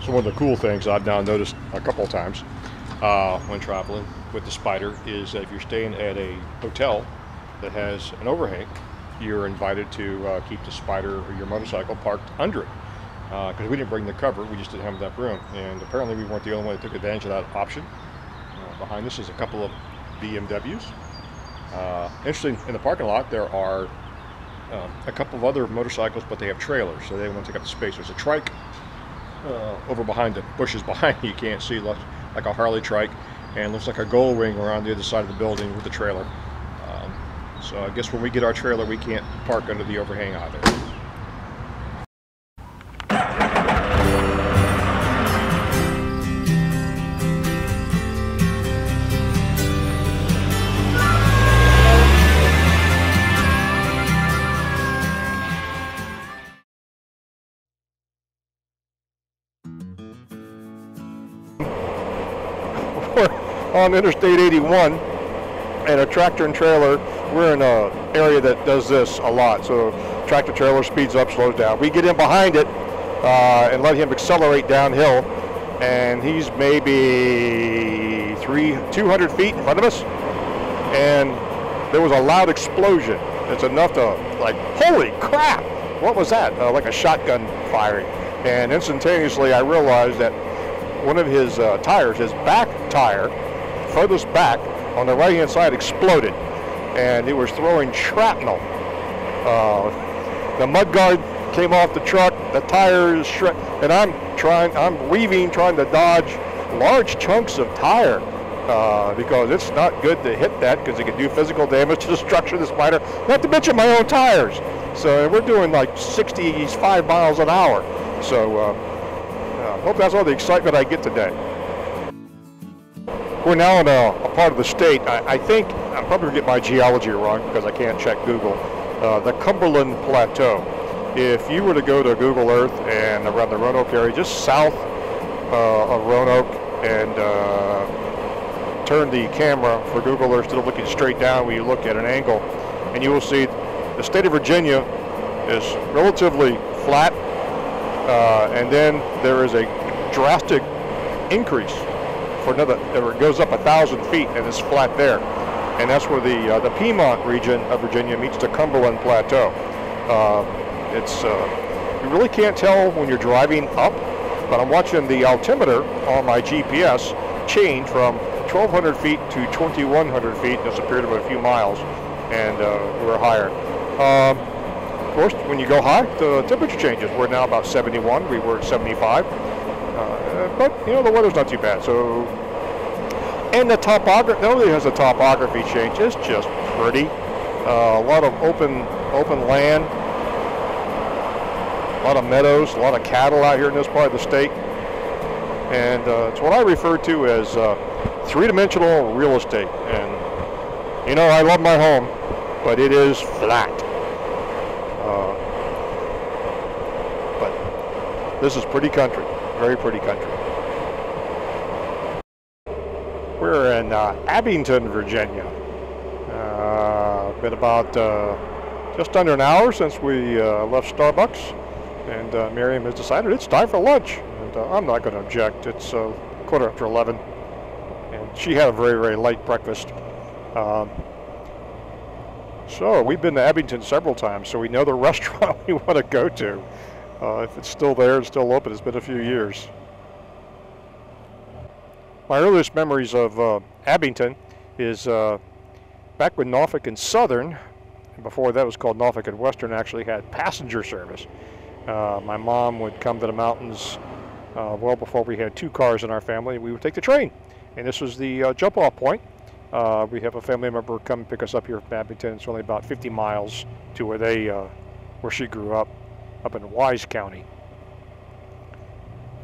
So one of the cool things I've now noticed a couple of times when traveling with the Spyder is that if you're staying at a hotel that has an overhang, you're invited to keep the Spyder or your motorcycle parked under it. Because we didn't bring the cover, we just didn't have enough room. And apparently we weren't the only one that took advantage of that option. Behind us is a couple of BMWs. Interesting, in the parking lot there are a couple of other motorcycles, but they have trailers, so they don't want to take up the space. There's a trike over behind the bushes behind you can't see, like a Harley trike, and looks like a gold wing around the other side of the building with the trailer. So I guess when we get our trailer, we can't park under the overhang either. On Interstate 81 and a tractor and trailer. We're in an area that does this a lot, so tractor trailer speeds up, slows down. We get in behind it and let him accelerate downhill, and he's maybe 200 feet in front of us, and there was a loud explosion. It's enough to, like, holy crap, what was that? Like a shotgun firing. And instantaneously I realized that one of his tires, his back tire, furthest back on the right hand side, exploded, and it was throwing shrapnel. The mudguard came off the truck, the tires and I'm weaving, trying to dodge large chunks of tire because it's not good to hit that because it can do physical damage to the structure of the Spyder, not to mention my own tires. So we're doing like 65 miles an hour. So hope that's all the excitement I get today. We're now in a part of the state, I think, I'm probably going to get my geology wrong because I can't check Google, the Cumberland Plateau. If you were to go to Google Earth and around the Roanoke area, just south of Roanoke, and turn the camera for Google Earth instead of looking straight down when you look at an angle, and you will see the state of Virginia is relatively flat, and then there is a drastic increase for another, it goes up 1,000 feet and it's flat there. And that's where the Piedmont region of Virginia meets the Cumberland Plateau. You really can't tell when you're driving up, but I'm watching the altimeter on my GPS change from 1,200 feet to 2,100 feet in just a period of a few miles, and we're higher. Of course, when you go high, the temperature changes. We're now about 71, we were at 75. But, you know, the weather's not too bad. So, and the topography, nobody has a topography change. It's just pretty. A lot of open land, a lot of meadows, a lot of cattle out here in this part of the state. And it's what I refer to as three-dimensional real estate. And, you know, I love my home, but it is flat. But this is pretty country. Very pretty country. We're in Abingdon, Virginia. Been about just under an hour since we left Starbucks, and Miriam has decided it's time for lunch, and I'm not going to object. It's 11:15, and she had a very, very light breakfast. So we've been to Abingdon several times, so we know the restaurant we want to go to. If it's still there and still open, it's been a few years. My earliest memories of Abingdon is back when Norfolk and Southern, and before that was called Norfolk and Western, actually had passenger service. My mom would come to the mountains well before we had two cars in our family. We would take the train, and this was the jump-off point. We have a family member come pick us up here from Abingdon. It's only about 50 miles to where she grew up in Wise County.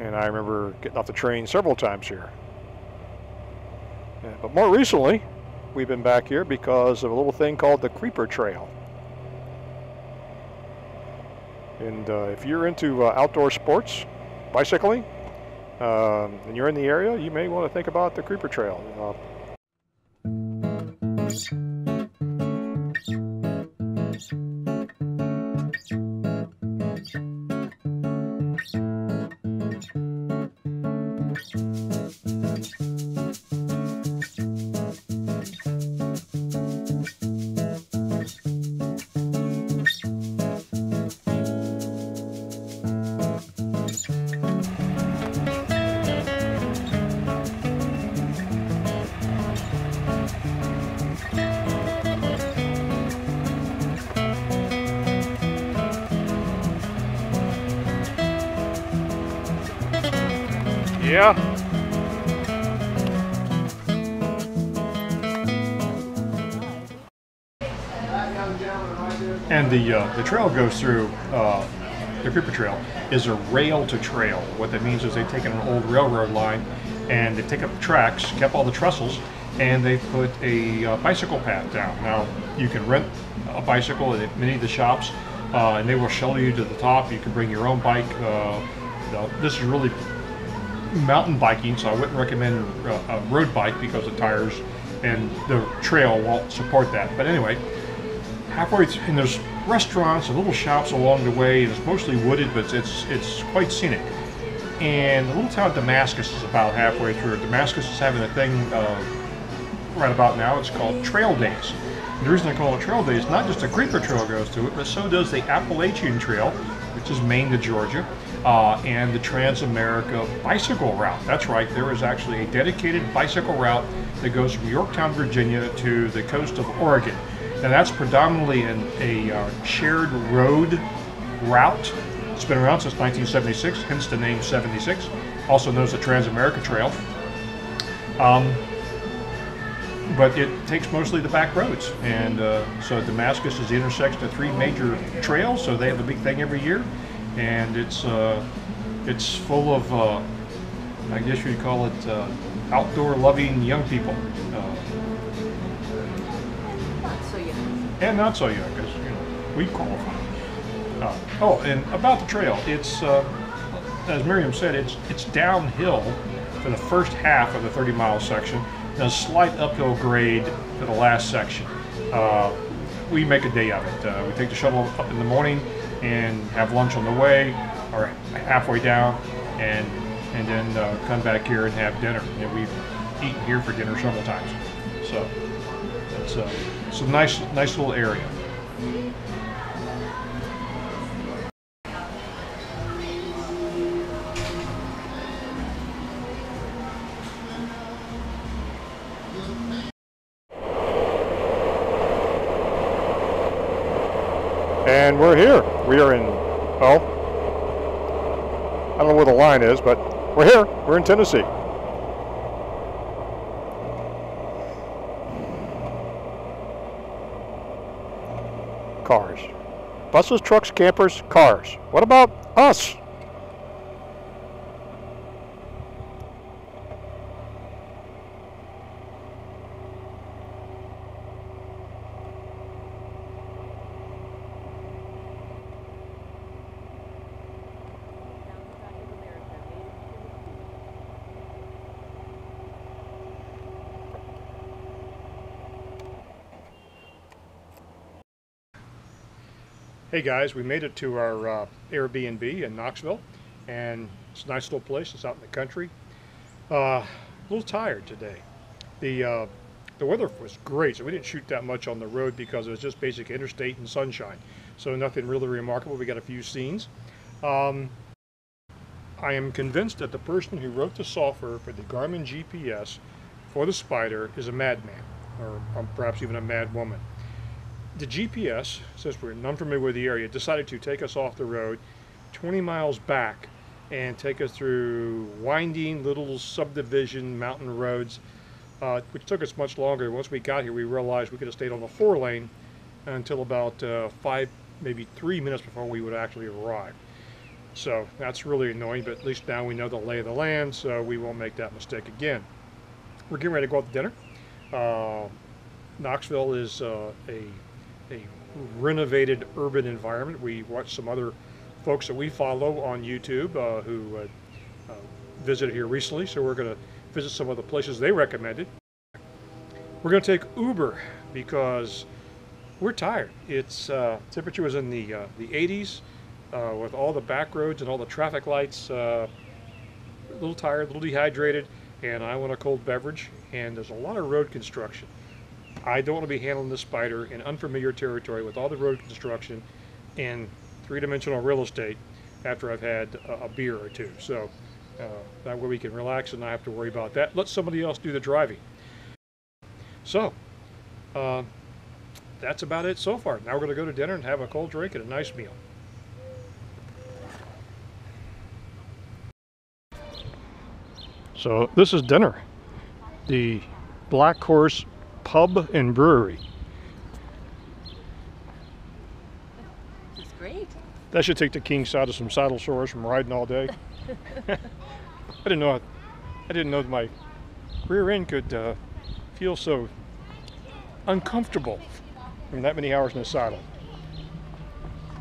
And I remember getting off the train several times here. But more recently, we've been back here because of a little thing called the Creeper Trail. And if you're into outdoor sports, bicycling, and you're in the area, you may want to think about the Creeper Trail. Yeah. And the trail goes through, the creeper trail is a rail to trail. What that means is they've taken an old railroad line and they take up the tracks, kept all the trestles, and they put a bicycle path down. Now, you can rent a bicycle at many of the shops, and they will shuttle you to the top. You can bring your own bike. This is really mountain biking, so I wouldn't recommend a road bike because the tires and the trail won't support that. But anyway, halfway through, and there's restaurants and little shops along the way, and it's mostly wooded, but it's quite scenic. And the little town of Damascus is about halfway through. Damascus is having a thing right about now. It's called Trail Days. And the reason I call it Trail Days, not just the Creeper Trail goes to it, but so does the Appalachian Trail, which is Maine to Georgia, and the Trans-America Bicycle Route. That's right, there is actually a dedicated bicycle route that goes from Yorktown, Virginia to the coast of Oregon. Now that's predominantly a shared road route. It's been around since 1976, hence the name 76, also known as the Trans-America Trail. But it takes mostly the back roads, and so Damascus is the intersection of three major trails, so they have a big thing every year, and it's full of, I guess you'd call it outdoor-loving young people. Not so young. And not so young, because, you know, we qualify. Oh, and about the trail, it's, as Miriam said, it's downhill for the first half of the 30-mile section, and a slight uphill grade for the last section. We make a day of it. We take the shuttle up in the morning and have lunch on the way, or halfway down, and then come back here and have dinner. And we've eaten here for dinner several times. So it's a nice little area. And we're here. We are in, I don't know where the line is, but we're here. We're in Tennessee. Cars. Buses, trucks, campers, cars. What about us? Hey guys, we made it to our Airbnb in Knoxville, and it's a nice little place. It's out in the country. A little tired today. The weather was great, so we didn't shoot that much on the road because it was just basic interstate and sunshine. So nothing really remarkable. We got a few scenes. I am convinced that the person who wrote the software for the Garmin GPS for the Spyder is a madman, or perhaps even a mad woman. The GPS, since we're unfamiliar with the area, decided to take us off the road 20 miles back and take us through winding little subdivision mountain roads, which took us much longer. Once we got here, we realized we could have stayed on the 4-lane until about 5, maybe 3 minutes before we would actually arrive. So that's really annoying, but at least now we know the lay of the land, so we won't make that mistake again. We're getting ready to go out to dinner. Knoxville is a renovated urban environment. We watched some other folks that we follow on YouTube who visited here recently, so we're going to visit some of the places they recommended. We're going to take Uber because we're tired. It's temperature was in the 80s with all the back roads and all the traffic lights. A little tired, a little dehydrated, and I want a cold beverage, and there's a lot of road construction. I don't want to be handling this Spyder in unfamiliar territory with all the road construction and three-dimensional real estate after I've had a beer or two. So that way we can relax and not have to worry about that. Let somebody else do the driving. So that's about it so far. Now we're going to go to dinner and have a cold drink and a nice meal. So this is dinner. The Black Horse Pub and Brewery. It's great. That should take the kinks out of some saddle sores from riding all day. I didn't know that my rear end could feel so uncomfortable from that many hours in the saddle.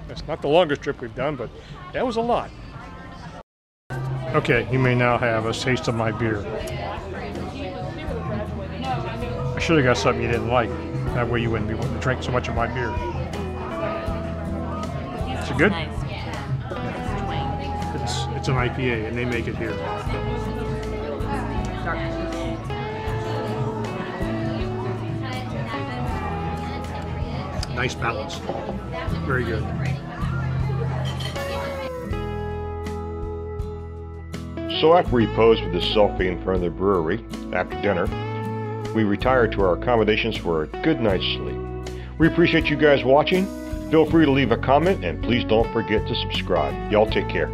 That's not the longest trip we've done, but that was a lot. Okay, you may now have a taste of my beer. I should have got something you didn't like. That way you wouldn't be wanting to drink so much of my beer. Is it good? Nice. It's an IPA, and they make it here. Dark. Nice balance. Very good. So after we posed with the selfie in front of the brewery after dinner, we retired to our accommodations for a good night's sleep. We appreciate you guys watching. Feel free to leave a comment, and please don't forget to subscribe. Y'all take care.